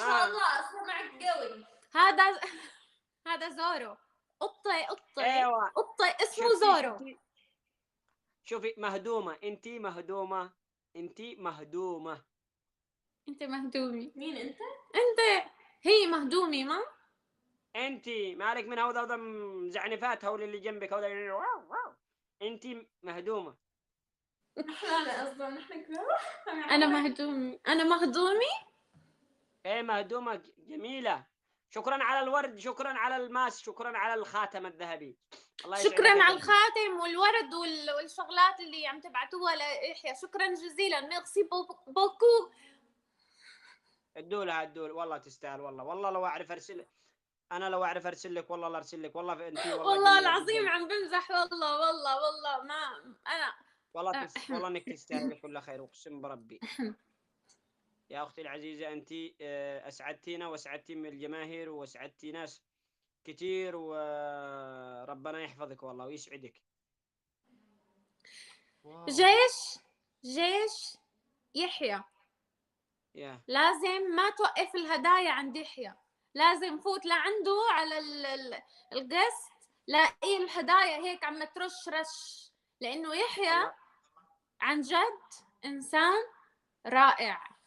شاء الله سمعك قوي. هذا هذا زورو. قطة ايوه قطة اسمه شفتي زورو. شفتي شوفي مهدومة، انتي مهدومة، انتي مهدومة. انت مهدومي. مين انت؟ انت. هي مهدومي ما. انتي مالك من هودا مزعنفات هول اللي جنبك هودا واو واو. انتي مهدومة. احنا اصلا نحن كذا. انا مهدومي، انا مهدومي. ايه مهدومة جميلة. شكرا على الورد، شكرا على الماس، شكرا على الخاتم الذهبي. الله يسعدك شكرا يا على قلبي. الخاتم والورد والشغلات اللي عم تبعتوها ليحيى، شكرا جزيلا، ميرسي بوكو. الدول والله تستاهل، والله لو اعرف ارسل، انا لو اعرف ارسل لك والله لا ارسل لك، والله انتي والله والله جميلة العظيم جدا. عم بمزح، والله ما انا. والله انك تستاهل كل خير اقسم بربي. يا اختي العزيزة انت اسعدتينا واسعدتي من الجماهير واسعدتي ناس كتير، وربنا يحفظك والله ويسعدك. واو. جيش يحيى. يا لازم ما توقف الهدايا عند يحيى، لازم فوت لعنده على القسط، لاقي الهدايا هيك عم ترش رش، لانه يحيى والله عن جد انسان رائع،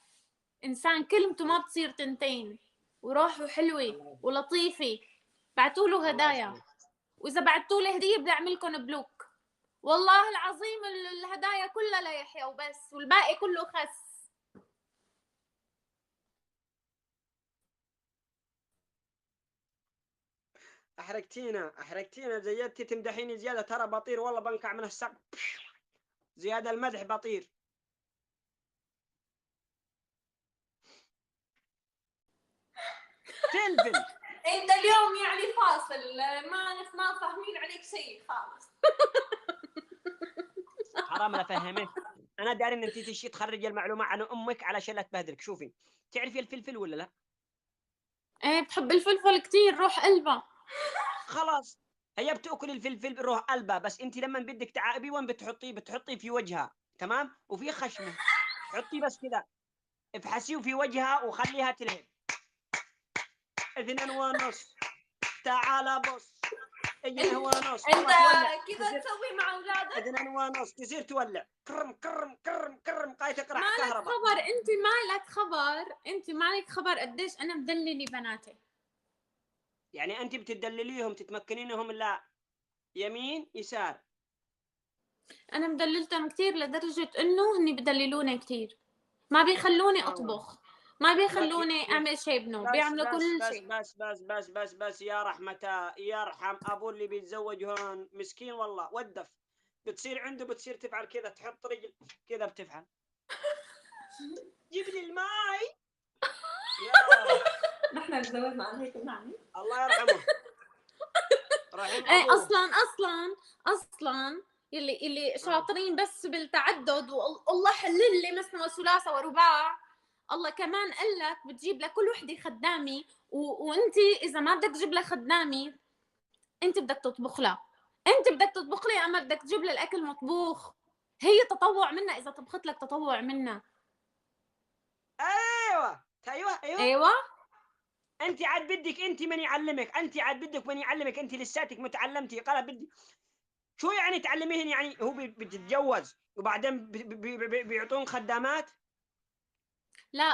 انسان كلمته ما بتصير تنتين، وروحه حلوه الله ولطيفه. بعتوا له الله هدايا، يسعدك. واذا بعتوا له هديه بدي اعملكم بلوك. والله العظيم الهدايا كلها ليحيى وبس، والباقي كله خس. احرقتينا زيادتي، تمدحيني زيادة ترى بطير والله، بنكع من السقف. زيادة المدح بطير. فلفل. انت اليوم يعني فاصل، ما فاهمين عليك شيء خالص. حرام لا فهمك. انا داري ان انت تشي تخرج المعلومه عن امك علشان لا تبهدلك. شوفي، تعرفي الفلفل ولا لا؟ ايه بتحب الفلفل كتير، روح قلبه. خلاص، هي بتاكل الفلفل بروح قلبها، بس انت لما بدك تعاقبي وين بتحطيه؟ بتحطيه في وجهها، تمام، وفي خشمه. حطيه بس كذا، افحسيه في وجهها وخليها تلهب. 2.5. تعال بص. 2.5. انت والله تولع. كذا تسوي مع اولادك؟ 2.5 تصير تولع، كرم كرم كرم كرم قاي تقرع مالك كهرباء. خبر، انت مالك خبر قديش انا مدللي بناتي. يعني انت بتدلليهم تتمكنينهم، لا يمين يسار. انا مدللتهم كتير لدرجة انه هني بدللوني كتير، ما بيخلوني آه. اطبخ، ما لك بيخلوني اعمل شيء بنو، بس بيعملوا بس كل بس شيء. بس بس بس بس بس يا رحمته يرحم ابو اللي بيتزوج هون مسكين والله ودف. بتصير عنده بتصير تفعل كذا، تحط رجل كذا بتفعل. جيب لي الماي. يا نحن تزوجنا عن هيك بنعمل. الله يرحمه، رحم ايه ابوه. اصلا اللي شاطرين بس بالتعدد، والله حلل لي مثنى وثلاثة ورباع. الله كمان قال لك بتجيب لكل وحده خدامه، وانت اذا ما بدك تجيب لها خدامه انت بدك تطبخ لها، انت بدك تطبخ لي، اما بدك تجيب لها الاكل مطبوخ. هي تطوع منا اذا طبخت لك، تطوع منا. ايوه ايوه ايوه. ايوه. انت عاد بدك، انت من يعلمك، انت عاد بدك من يعلمك، انت لساتك متعلمتي. قال بدي شو يعني تعلميهن؟ يعني هو بتتجوز وبعدين بيعطون خدامات. لا،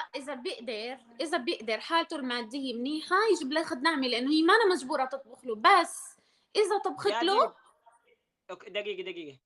اذا بيقدر حالته الماديه منيحه يجيب له خدامه، لانه هي ما أنا مجبوره تطبخ له، بس اذا طبخت يا له. زلمه دقيقه دقيقه،